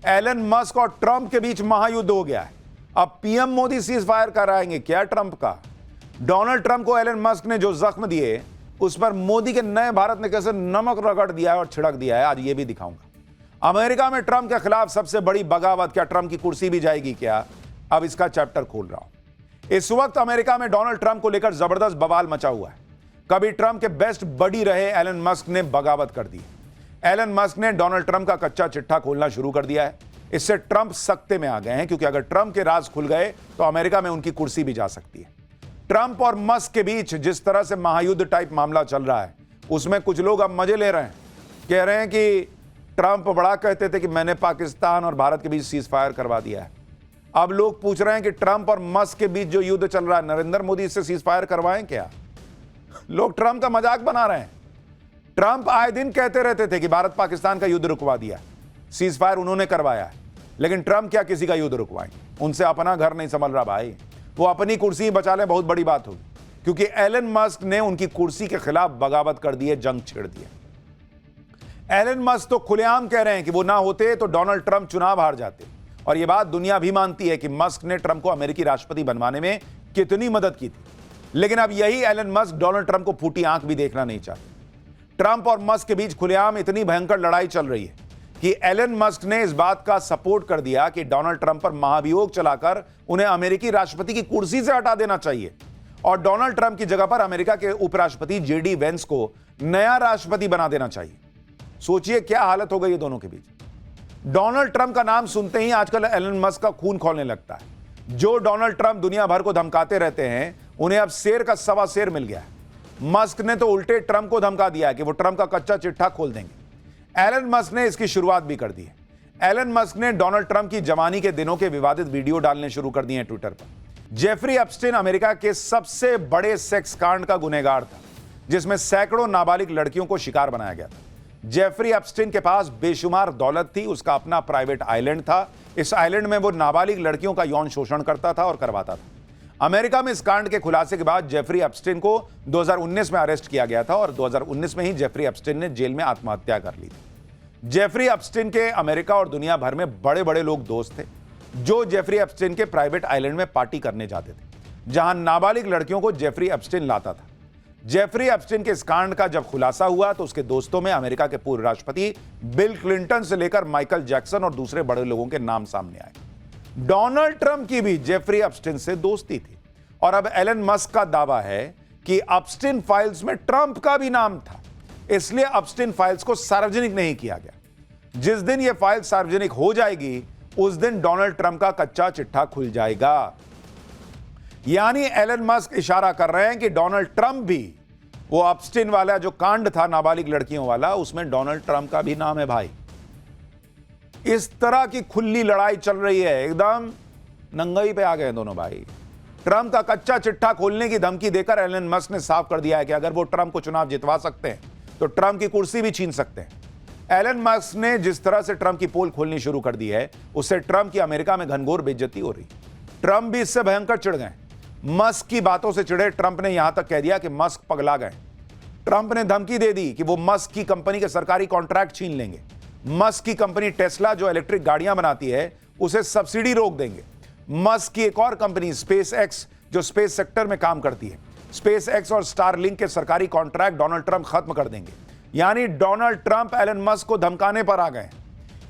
Elon Musk और Trump के बीच महायुद्ध हो गया है। अब पीएम मोदी सीज फायर कराएंगे क्या ट्रंप का? डोनाल्ड ट्रंप को एलन मस्क ने जो जख्म दिए उस पर मोदी के नए भारत ने कैसे नमक रगड़ दिया है और छिड़क दिया है, आज ये भी दिखाऊंगा। अमेरिका में ट्रंप के खिलाफ सबसे बड़ी बगावत, क्या ट्रंप की कुर्सी भी जाएगी क्या? अब इसका चैप्टर खोल रहा हूं। इस वक्त अमेरिका में डोनाल्ड ट्रंप को लेकर जबरदस्त बवाल मचा हुआ है। कभी ट्रंप के बेस्ट बडी रहे एलन मस्क ने बगावत कर दी। एलन मस्क ने डोनाल्ड ट्रंप का कच्चा चिट्ठा खोलना शुरू कर दिया है। इससे ट्रंप सख्ते में आ गए हैं, क्योंकि अगर ट्रंप के राज खुल गए तो अमेरिका में उनकी कुर्सी भी जा सकती है। ट्रंप और मस्क के बीच जिस तरह से महायुद्ध टाइप मामला चल रहा है, उसमें कुछ लोग अब मजे ले रहे हैं। कह रहे हैं कि ट्रंप बड़ा कहते थे कि मैंने पाकिस्तान और भारत के बीच सीज फायर करवा दिया है। अब लोग पूछ रहे हैं कि ट्रंप और मस्क के बीच जो युद्ध चल रहा है, नरेंद्र मोदी इससे सीज फायर करवाएं क्या? लोग ट्रंप का मजाक बना रहे हैं। ट्रंप आए दिन कहते रहते थे कि भारत पाकिस्तान का युद्ध रुकवा दिया, सीज फायर उन्होंने करवाया है। लेकिन ट्रंप क्या किसी का युद्ध रुकवाएंगे? उनसे अपना घर नहीं संभल रहा भाई। वो अपनी कुर्सी बचा लें, बहुत बड़ी बात होगी, क्योंकि एलन मस्क ने उनकी कुर्सी के खिलाफ बगावत कर दी है, जंग छेड़ दी है। एलन मस्क तो खुलेआम कह रहे हैं कि वो ना होते तो डोनाल्ड ट्रंप चुनाव हार जाते। और यह बात दुनिया भी मानती है कि मस्क ने ट्रंप को अमेरिकी राष्ट्रपति बनवाने में कितनी मदद की थी। लेकिन अब यही एलन मस्क डोनाल्ड ट्रंप को फूटी आंख भी देखना नहीं चाहते। ट्रंप और मस्क के बीच खुलेआम इतनी भयंकर लड़ाई चल रही है कि एलन मस्क ने इस बात का सपोर्ट कर दिया कि डोनाल्ड ट्रंप पर महाभियोग चलाकर उन्हें अमेरिकी राष्ट्रपति की कुर्सी से हटा देना चाहिए और डोनाल्ड ट्रंप की जगह पर अमेरिका के उपराष्ट्रपति जेडी वेंस को नया राष्ट्रपति बना देना चाहिए। सोचिए क्या हालत हो गई है दोनों के बीच। डोनाल्ड ट्रंप का नाम सुनते ही आजकल एलन मस्क का खून खौलने लगता है। जो डोनाल्ड ट्रंप दुनिया भर को धमकाते रहते हैं, उन्हें अब शेर का सवा शेर मिल गया है। मस्क ने तो उल्टे ट्रंप को धमका दिया है कि वो ट्रंप का कच्चा चिट्ठा खोल देंगे। एलन मस्क ने इसकी शुरुआत भी कर दी है। एलन मस्क ने डोनाल्ड ट्रंप की जवानी के दिनों के विवादित वीडियो डालने शुरू कर दिए हैं ट्विटर पर। जेफरी एप्स्टीन अमेरिका के सबसे बड़े सेक्स कांड का गुनहगार था, जिसमें सैकड़ों नाबालिग लड़कियों को शिकार बनाया गया था। जेफरी एप्स्टीन के पास बेशुमार दौलत थी, उसका अपना प्राइवेट आइलैंड था। इस आइलैंड में वो नाबालिग लड़कियों का यौन शोषण करता था और करवाता था। अमेरिका में इस कांड के खुलासे के बाद जेफरी एप्स्टीन को 2019 में अरेस्ट किया गया था और 2019 में ही जेफरी एप्स्टीन ने जेल में आत्महत्या कर ली थी। जेफरी एप्स्टीन के अमेरिका और दुनिया भर में बड़े बड़े लोग दोस्त थे, जो जेफरी एप्स्टीन के प्राइवेट आइलैंड में पार्टी करने जाते थे, जहां नाबालिग लड़कियों को जेफरी एप्स्टीन लाता था। जेफरी एप्स्टीन के इस कांड का जब खुलासा हुआ तो उसके दोस्तों में अमेरिका के पूर्व राष्ट्रपति बिल क्लिंटन से लेकर माइकल जैक्सन और दूसरे बड़े लोगों के नाम सामने आए। डोनाल्ड ट्रंप की भी जेफरी एप्स्टीन से दोस्ती थी और अब एलन मस्क का दावा है कि एप्स्टीन फाइल्स में ट्रंप का भी नाम था, इसलिए एप्स्टीन फाइल्स को सार्वजनिक नहीं किया गया। जिस दिन यह फाइल सार्वजनिक हो जाएगी, उस दिन डोनाल्ड ट्रंप का कच्चा चिट्ठा खुल जाएगा। यानी एलन मस्क इशारा कर रहे हैं कि डोनाल्ड ट्रंप भी, वो एप्स्टीन वाला जो कांड था नाबालिग लड़कियों वाला, उसमें डोनाल्ड ट्रंप का भी नाम है भाई। इस तरह की खुली लड़ाई चल रही है, एकदम नंगाई पे आ गए दोनों भाई। ट्रंप का कच्चा चिट्ठा खोलने की धमकी देकर एलन मस्क ने साफ कर दिया है कि अगर वो ट्रंप को चुनाव जितवा सकते हैं तो ट्रंप की कुर्सी भी छीन सकते हैं। एलन मस्क ने जिस तरह से ट्रंप की पोल खोलनी शुरू कर दी है, उससे ट्रंप की अमेरिका में घनघोर बेइज्जती हो रही। ट्रंप भी इससे भयंकर चिढ़ गए। मस्क की बातों से चिढ़े ट्रंप ने यहां तक कह दिया कि मस्क पगला गए। ट्रंप ने धमकी दे दी कि वो मस्क की कंपनी के सरकारी कॉन्ट्रैक्ट छीन लेंगे। मस्क की कंपनी टेस्ला जो इलेक्ट्रिक गाड़ियां बनाती है, उसे सब्सिडी रोक देंगे। मस्क की एक और कंपनी स्पेस एक्स, जो स्पेस सेक्टर में काम करती है, स्पेस एक्स और स्टारलिंक के सरकारी कॉन्ट्रैक्ट डोनाल्ड ट्रंप खत्म कर देंगे। यानी डोनाल्ड ट्रंप एलन मस्क को धमकाने पर आ गए।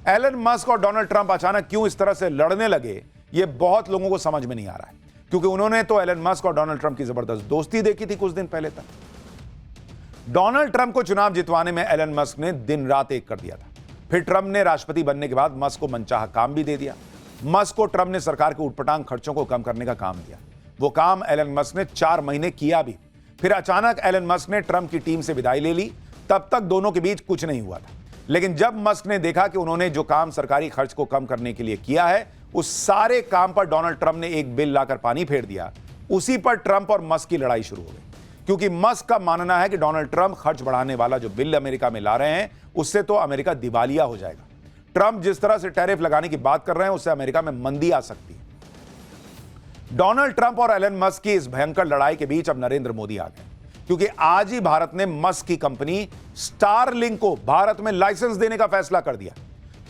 एलन मस्क और डोनाल्ड ट्रंप अचानक क्यों इस तरह से लड़ने लगे, यह बहुत लोगों को समझ में नहीं आ रहा है, क्योंकि उन्होंने तो एलन मस्क और डोनाल्ड ट्रंप की जबरदस्त दोस्ती देखी थी कुछ दिन पहले तक। डोनाल्ड ट्रंप को चुनाव जितवाने में एलन मस्क ने दिन रात एक कर दिया था। फिर ट्रंप ने राष्ट्रपति बनने के बाद मस्क को मनचाहा काम भी दे दिया। मस्क को ट्रंप ने सरकार के उटपटांग खर्चों को कम करने का काम दिया। वो काम एलन मस्क ने 4 महीने किया भी। फिर अचानक एलन मस्क ने ट्रंप की टीम से विदाई ले ली। तब तक दोनों के बीच कुछ नहीं हुआ था, लेकिन जब मस्क ने देखा कि उन्होंने जो काम सरकारी खर्च को कम करने के लिए किया है, उस सारे काम पर डोनाल्ड ट्रंप ने एक बिल लाकर पानी फेर दिया। उसी पर ट्रंप और मस्क की लड़ाई शुरू हो गई, क्योंकि मस्क का मानना है कि डोनाल्ड ट्रंप खर्च बढ़ाने वाला जो बिल अमेरिका में ला रहे हैं, उससे तो अमेरिका दिवालिया हो जाएगा। ट्रंप जिस तरह से टैरिफ लगाने की बात कर रहे हैं, उससे अमेरिका में मंदी आ सकती है। डोनाल्ड ट्रंप और एलन मस्क की इस भयंकर लड़ाई के बीच अब नरेंद्र मोदी आ गए, क्योंकि आज ही भारत ने मस्क की कंपनी स्टारलिंक को भारत में लाइसेंस देने का फैसला कर दिया।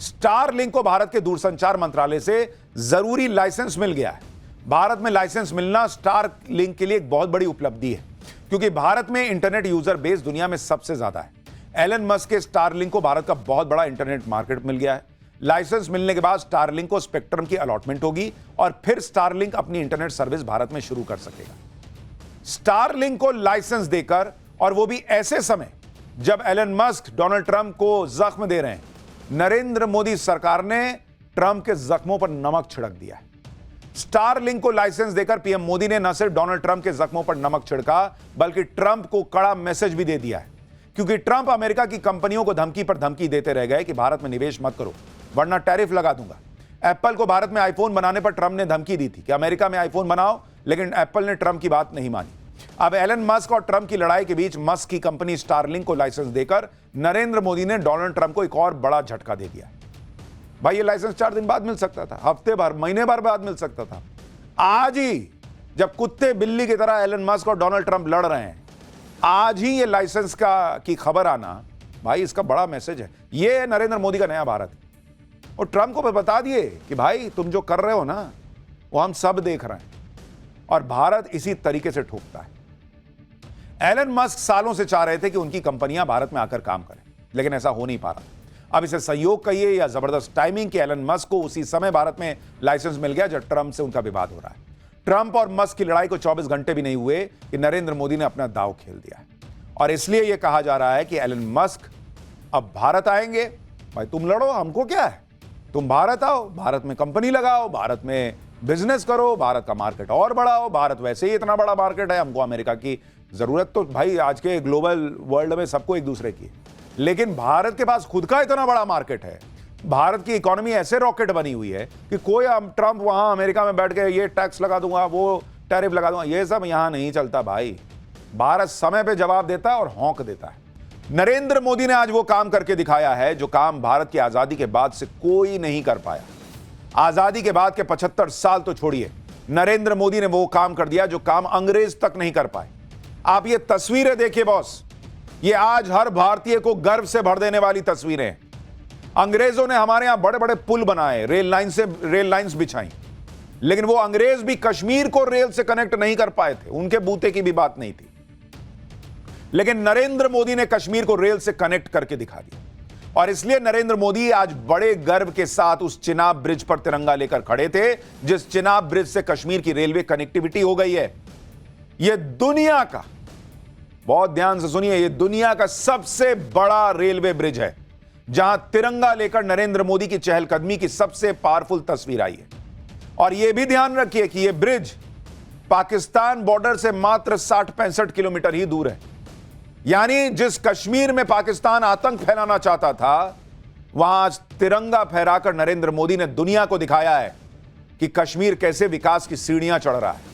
स्टारलिंक को भारत के दूरसंचार मंत्रालय से जरूरी लाइसेंस मिल गया है। भारत में लाइसेंस मिलना स्टारलिंक के लिए एक बहुत बड़ी उपलब्धि है, क्योंकि भारत में इंटरनेट यूजर बेस दुनिया में सबसे ज्यादा है। एलन मस्क के स्टारलिंक को भारत का बहुत बड़ा इंटरनेट मार्केट मिल गया है। लाइसेंस मिलने के बाद स्टारलिंक को स्पेक्ट्रम की अलॉटमेंट होगी और फिर स्टारलिंक अपनी इंटरनेट सर्विस भारत में शुरू कर सकेगा। स्टारलिंक को लाइसेंस देकर, और वो भी ऐसे समय जब एलन मस्क डोनाल्ड ट्रंप को जख्म दे रहे हैं, नरेंद्र मोदी सरकार ने ट्रंप के जख्मों पर नमक छिड़क दिया है। स्टारलिंक को लाइसेंस देकर पीएम मोदी ने न सिर्फ डोनाल्ड ट्रंप के जख्मों पर नमक छिड़का, बल्कि ट्रंप को कड़ा मैसेज भी दे दिया है, क्योंकि ट्रंप अमेरिका की कंपनियों को धमकी पर धमकी देते रह गए कि भारत में निवेश मत करो वरना टैरिफ लगा दूंगा। एप्पल को भारत में आईफोन बनाने पर ट्रंप ने धमकी दी थी कि अमेरिका में आईफोन बनाओ, लेकिन एप्पल ने ट्रंप की बात नहीं मानी। अब एलन मस्क और ट्रंप की लड़ाई के बीच मस्क की कंपनी स्टारलिंक को लाइसेंस देकर नरेंद्र मोदी ने डोनाल्ड ट्रंप को एक और बड़ा झटका दे दिया। भाई ये लाइसेंस 4 दिन बाद मिल सकता था, हफ्ते भर, महीने भर बाद मिल सकता था। आज ही जब कुत्ते बिल्ली की तरह एलन मस्क और डोनाल्ड ट्रंप लड़ रहे हैं, आज ही ये लाइसेंस की खबर आना, भाई इसका बड़ा मैसेज है। ये नरेंद्र मोदी का नया भारत है। और ट्रंप को बता दिए कि भाई तुम जो कर रहे हो ना, वो हम सब देख रहे हैं, और भारत इसी तरीके से ठोकता है। एलन मस्क सालों से चाह रहे थे कि उनकी कंपनियां भारत में आकर काम करें, लेकिन ऐसा हो नहीं पा रहा। अब इसे संयोग कहिए या जबरदस्त टाइमिंग कि एलन मस्क को उसी समय भारत में लाइसेंस मिल गया जब ट्रंप से उनका विवाद हो रहा है। ट्रंप और मस्क की लड़ाई को 24 घंटे भी नहीं हुए कि नरेंद्र मोदी ने अपना दांव खेल दिया है, और इसलिए यह कहा जा रहा है कि एलन मस्क अब भारत आएंगे। भाई तुम लड़ो, हमको क्या है, तुम भारत आओ, भारत में कंपनी लगाओ, भारत में बिजनेस करो, भारत का मार्केट और बढ़ाओ। भारत वैसे ही इतना बड़ा मार्केट है, हमको अमेरिका की जरूरत तो भाई आज के ग्लोबल वर्ल्ड में सबको एक दूसरे की, लेकिन भारत के पास खुद का इतना बड़ा मार्केट है। भारत की इकोनॉमी ऐसे रॉकेट बनी हुई है कि कोई ट्रंप वहां अमेरिका में बैठ के ये टैक्स लगा दूंगा, वो टैरिफ लगा दूंगा, ये सब यहां नहीं चलता भाई। भारत समय पे जवाब देता है और हौंक देता है। नरेंद्र मोदी ने आज वो काम करके दिखाया है जो काम भारत की आजादी के बाद से कोई नहीं कर पाया। आजादी के बाद के 75 साल तो छोड़िए, नरेंद्र मोदी ने वो काम कर दिया जो काम अंग्रेज तक नहीं कर पाए। आप ये तस्वीरें देखिए बॉस, ये आज हर भारतीय को गर्व से भर देने वाली तस्वीरें हैं। अंग्रेजों ने हमारे यहां बड़े बड़े पुल बनाए, रेल लाइंस बिछाई, लेकिन वो अंग्रेज भी कश्मीर को रेल से कनेक्ट नहीं कर पाए थे, उनके बूते की भी बात नहीं थी। लेकिन नरेंद्र मोदी ने कश्मीर को रेल से कनेक्ट करके दिखा दिया, और इसलिए नरेंद्र मोदी आज बड़े गर्व के साथ उस चिनाब ब्रिज पर तिरंगा लेकर खड़े थे, जिस चिनाब ब्रिज से कश्मीर की रेलवे कनेक्टिविटी हो गई है। यह दुनिया का, बहुत ध्यान से सुनिए, यह दुनिया का सबसे बड़ा रेलवे ब्रिज है, जहां तिरंगा लेकर नरेंद्र मोदी की चहलकदमी की सबसे पावरफुल तस्वीर आई है। और यह भी ध्यान रखिए कि यह ब्रिज पाकिस्तान बॉर्डर से मात्र 60-65 किलोमीटर ही दूर है। यानी जिस कश्मीर में पाकिस्तान आतंक फैलाना चाहता था, वहां आज तिरंगा फहराकर नरेंद्र मोदी ने दुनिया को दिखाया है कि कश्मीर कैसे विकास की सीढ़ियां चढ़ रहा है।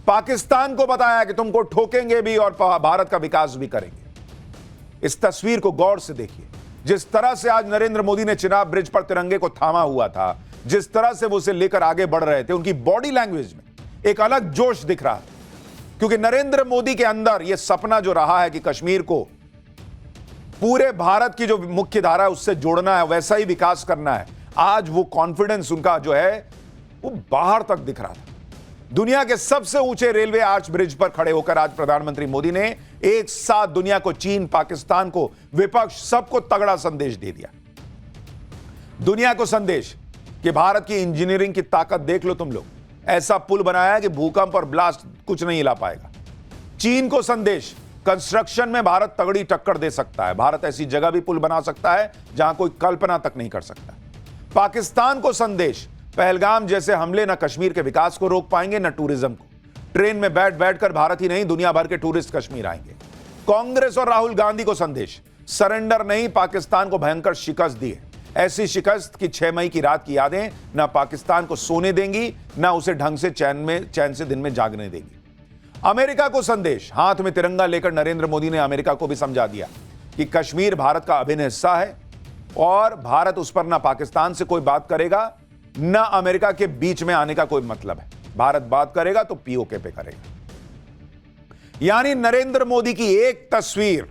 पाकिस्तान को बताया कि तुमको ठोकेंगे भी और भारत का विकास भी करेंगे। इस तस्वीर को गौर से देखिए, जिस तरह से आज नरेंद्र मोदी ने चिनाब ब्रिज पर तिरंगे को थामा हुआ था, जिस तरह से वो उसे लेकर आगे बढ़ रहे थे, उनकी बॉडी लैंग्वेज में एक अलग जोश दिख रहा था, क्योंकि नरेंद्र मोदी के अंदर यह सपना जो रहा है कि कश्मीर को पूरे भारत की जो मुख्य धारा है उससे जोड़ना है, वैसा ही विकास करना है, आज वो कॉन्फिडेंस उनका जो है वो बाहर तक दिख रहा था। दुनिया के सबसे ऊंचे रेलवे आर्च ब्रिज पर खड़े होकर आज प्रधानमंत्री मोदी ने एक साथ दुनिया को, चीन, पाकिस्तान को, विपक्ष, सबको तगड़ा संदेश दे दिया। दुनिया को संदेश कि भारत की इंजीनियरिंग की ताकत देख लो तुम लोग, ऐसा पुल बनाया है कि भूकंप और ब्लास्ट कुछ नहीं हिला पाएगा। चीन को संदेश, कंस्ट्रक्शन में भारत तगड़ी टक्कर दे सकता है, भारत ऐसी जगह भी पुल बना सकता है जहां कोई कल्पना तक नहीं कर सकता। पाकिस्तान को संदेश, पहलगाम जैसे हमले न कश्मीर के विकास को रोक पाएंगे न टूरिज्म को। ट्रेन में बैठ बैठकर भारत ही नहीं दुनिया भर के टूरिस्ट कश्मीर आएंगे। कांग्रेस और राहुल गांधी को संदेश, सरेंडर नहीं, पाकिस्तान को भयंकर शिकस्त दी है। ऐसी शिकस्त की 6 मई की रात की यादें ना पाकिस्तान को सोने देंगी, ना उसे ढंग से चैन से दिन में जागने देंगी। अमेरिका को संदेश, हाथ में तिरंगा लेकर नरेंद्र मोदी ने अमेरिका को भी समझा दिया कि कश्मीर भारत का अभिन्न हिस्सा है और भारत उस पर ना पाकिस्तान से कोई बात करेगा, ना अमेरिका के बीच में आने का कोई मतलब है। भारत बात करेगा तो पीओके पे करेगा। यानी नरेंद्र मोदी की एक तस्वीर,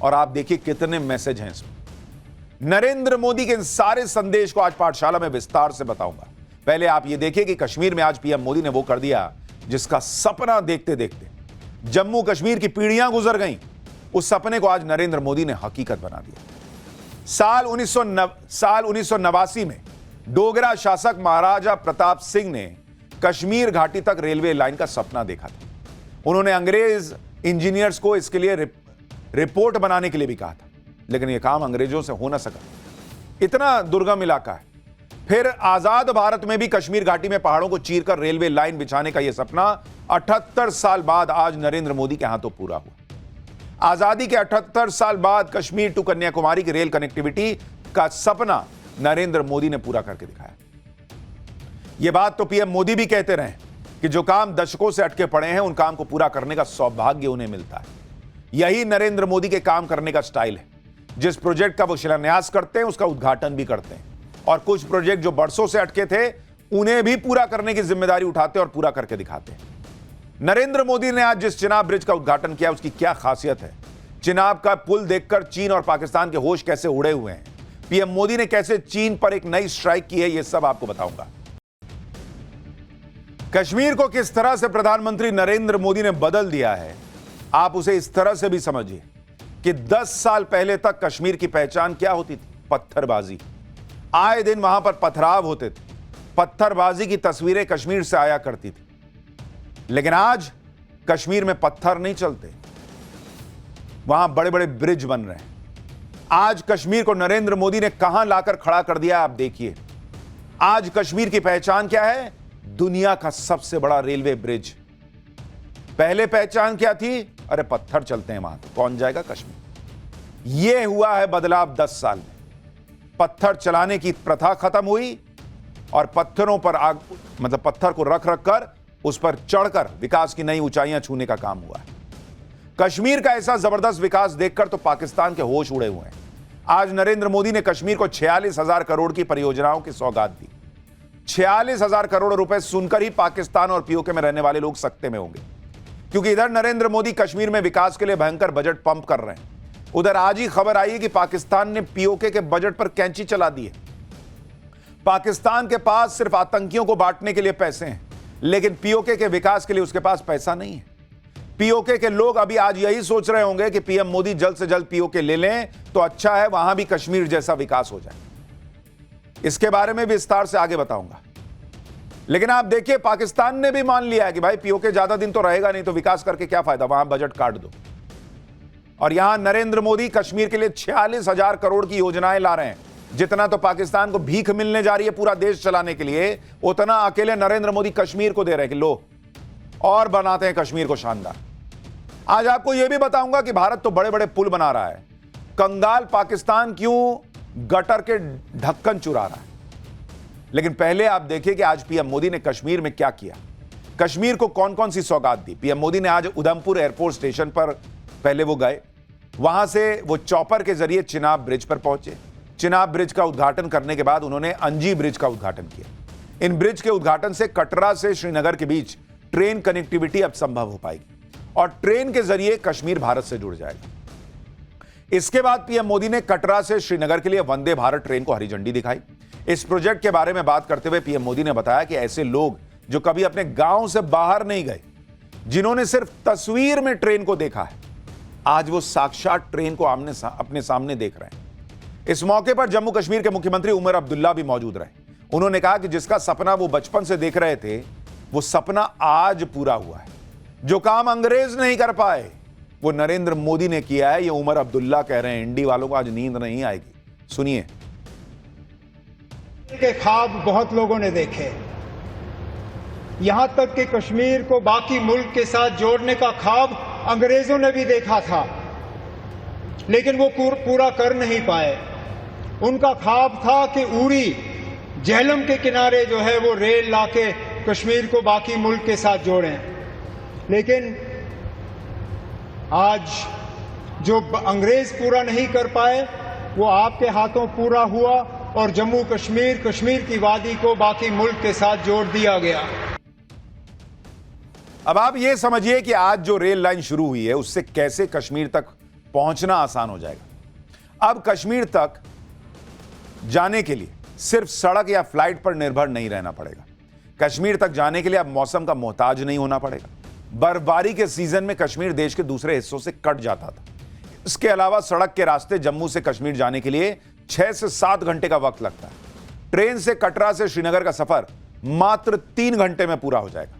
और आप देखिए कितने मैसेज हैं इसमें। नरेंद्र मोदी के इन सारे संदेश को आज पाठशाला में विस्तार से बताऊंगा। पहले आप यह देखिए कि कश्मीर में आज पीएम मोदी ने वो कर दिया जिसका सपना देखते देखते जम्मू कश्मीर की पीढ़ियां गुजर गईं। उस सपने को आज नरेंद्र मोदी ने हकीकत बना दिया। साल 1989 में डोगरा शासक महाराजा प्रताप सिंह ने कश्मीर घाटी तक रेलवे लाइन का सपना देखा था। उन्होंने अंग्रेज इंजीनियर्स को इसके लिए रिपोर्ट बनाने के लिए भी कहा था, लेकिन यह काम अंग्रेजों से हो ना सका। इतना दुर्गम इलाका है। फिर आजाद भारत में भी कश्मीर घाटी में पहाड़ों को चीरकर रेलवे लाइन बिछाने का यह सपना 78 साल बाद आज नरेंद्र मोदी के हाथों पूरा हुआ। आजादी के 78 साल बाद कश्मीर टू कन्याकुमारी की रेल कनेक्टिविटी का सपना नरेंद्र मोदी ने पूरा करके दिखाया। यह बात तो पीएम मोदी भी कहते रहे कि जो काम दशकों से अटके पड़े हैं उन काम को पूरा करने का सौभाग्य उन्हें मिलता है। यही नरेंद्र मोदी के काम करने का स्टाइल है। जिस प्रोजेक्ट का वो शिलान्यास करते हैं उसका उद्घाटन भी करते हैं, और कुछ प्रोजेक्ट जो बरसों से अटके थे उन्हें भी पूरा करने की जिम्मेदारी उठाते और पूरा करके दिखाते हैं। नरेंद्र मोदी ने आज जिस चिनाब ब्रिज का उद्घाटन किया उसकी क्या खासियत है, चिनाब का पुल देखकर चीन और पाकिस्तान के होश कैसे उड़े हुए हैं, पीएम मोदी ने कैसे चीन पर एक नई स्ट्राइक की है, यह सब आपको बताऊंगा। कश्मीर को किस तरह से प्रधानमंत्री नरेंद्र मोदी ने बदल दिया है, आप उसे इस तरह से भी समझिए कि 10 साल पहले तक कश्मीर की पहचान क्या होती थी? पत्थरबाजी। आए दिन वहां पर पथराव होते थे, पत्थरबाजी की तस्वीरें कश्मीर से आया करती थी। लेकिन आज कश्मीर में पत्थर नहीं चलते, वहां बड़े बड़े ब्रिज बन रहे हैं। आज कश्मीर को नरेंद्र मोदी ने कहां लाकर खड़ा कर दिया, आप देखिए। आज कश्मीर की पहचान क्या है? दुनिया का सबसे बड़ा रेलवे ब्रिज। पहले पहचान क्या थी? अरे पत्थर चलते हैं वहां, तो कौन जाएगा कश्मीर। यह हुआ है बदलाव 10 साल में। पत्थर चलाने की प्रथा खत्म हुई और पत्थरों पर मतलब पत्थर को रख रख कर उस पर चढ़कर विकास की नई ऊंचाइयां छूने का काम हुआ है। कश्मीर का ऐसा जबरदस्त विकास देखकर तो पाकिस्तान के होश उड़े हुए हैं। आज नरेंद्र मोदी ने कश्मीर को 46,000 करोड़ की परियोजनाओं की सौगात दी। 46,000 करोड़ रुपए सुनकर ही पाकिस्तान और पीओके में रहने वाले लोग सकते में होंगे, क्योंकि इधर नरेंद्र मोदी कश्मीर में विकास के लिए भयंकर बजट पंप कर रहे हैं, उधर आज ही खबर आई है कि पाकिस्तान ने पीओके के बजट पर कैंची चला दी है। पाकिस्तान के पास सिर्फ आतंकियों को बांटने के लिए पैसे हैं, लेकिन पीओके के विकास के लिए उसके पास पैसा नहीं है। पीओके के लोग अभी आज यही सोच रहे होंगे कि पीएम मोदी जल्द से जल्द पीओके ले लें तो अच्छा है, वहां भी कश्मीर जैसा विकास हो जाए। इसके बारे में विस्तार से आगे बताऊंगा। लेकिन आप देखिए, पाकिस्तान ने भी मान लिया है कि भाई पीओके ज्यादा दिन तो रहेगा नहीं, तो विकास करके क्या फायदा, वहां बजट काट दो। और यहां नरेंद्र मोदी कश्मीर के लिए 46,000 करोड़ की योजनाएं ला रहे हैं। जितना तो पाकिस्तान को भीख मिलने जा रही है पूरा देश चलाने के लिए, उतना अकेले नरेंद्र मोदी कश्मीर को दे रहे हैं कि लो और बनाते हैं कश्मीर को शानदार। आज आपको यह भी बताऊंगा कि भारत तो बड़े बड़े पुल बना रहा है, कंगाल पाकिस्तान क्यों गटर के ढक्कन चुरा रहा है। लेकिन पहले आप देखिए कि आज पीएम मोदी ने कश्मीर में क्या किया, कश्मीर को कौन कौन सी सौगात दी। पीएम मोदी ने आज उधमपुर एयरपोर्ट स्टेशन पर पहले वो गए, वहां से वो चॉपर के जरिए चिनाब ब्रिज पर पहुंचे। चिनाब ब्रिज का उद्घाटन करने के बाद उन्होंने अंजी ब्रिज का उद्घाटन किया। इन ब्रिज के उद्घाटन से कटरा से श्रीनगर के बीच ट्रेन कनेक्टिविटी अब संभव हो पाएगी और ट्रेन के जरिए कश्मीर भारत से जुड़ जाएगा। इसके बाद पीएम मोदी ने कटरा से श्रीनगर के लिए वंदे भारत ट्रेन को हरी झंडी दिखाई। इस प्रोजेक्ट के बारे में बात करते हुए पीएम मोदी ने बताया कि ऐसे लोग जो कभी अपने गांव से बाहर नहीं गए, जिन्होंने सिर्फ तस्वीर में ट्रेन को देखा है, आज वो साक्षात ट्रेन को अपने सामने देख रहे हैं। इस मौके पर जम्मू कश्मीर के मुख्यमंत्री उमर अब्दुल्ला भी मौजूद रहे। उन्होंने कहा कि जिसका सपना वो बचपन से देख रहे थे, वो सपना आज पूरा हुआ है। जो काम अंग्रेज नहीं कर पाए वो नरेंद्र मोदी ने किया है, ये उमर अब्दुल्ला कह रहे हैं। इंडी वालों को आज नींद नहीं आएगी, सुनिए। के ख्वाब बहुत लोगों ने देखे, यहां तक कि कश्मीर को बाकी मुल्क के साथ जोड़ने का ख्वाब अंग्रेजों ने भी देखा था, लेकिन वो पूरा कर नहीं पाए। उनका ख्वाब था कि उरी झेलम के किनारे जो है वो रेल लाके कश्मीर को बाकी मुल्क के साथ जोड़ें, लेकिन आज जो अंग्रेज पूरा नहीं कर पाए वो आपके हाथों पूरा हुआ और जम्मू कश्मीर, कश्मीर की वादी को बाकी मुल्क के साथ जोड़ दिया गया। अब आप ये समझिए कि आज जो रेल लाइन शुरू हुई है उससे कैसे कश्मीर तक पहुंचना आसान हो जाएगा। अब कश्मीर तक जाने के लिए सिर्फ सड़क या फ्लाइट पर निर्भर नहीं रहना पड़ेगा। कश्मीर तक जाने के लिए अब मौसम का मोहताज नहीं होना पड़ेगा। बर्फबारी के सीजन में कश्मीर देश के दूसरे हिस्सों से कट जाता था। इसके अलावा सड़क के रास्ते जम्मू से कश्मीर जाने के लिए 6 से 7 घंटे का वक्त लगता है। ट्रेन से कटरा से श्रीनगर का सफर मात्र 3 घंटे में पूरा हो जाएगा।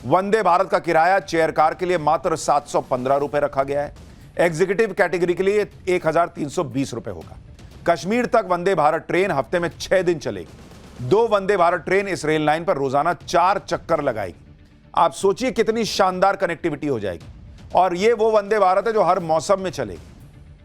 वंदे भारत का किराया चेयर कार के लिए मात्र 715 रुपए रखा गया है। एग्जीक्यूटिव कैटेगरी के लिए 1320 रुपए होगा। कश्मीर तक वंदे भारत ट्रेन हफ्ते में 6 दिन चलेगी। 2 वंदे भारत ट्रेन इस रेल लाइन पर रोजाना 4 चक्कर लगाएगी। आप सोचिए कितनी शानदार कनेक्टिविटी हो जाएगी। और ये वो वंदे भारत है जो हर मौसम में चलेगी।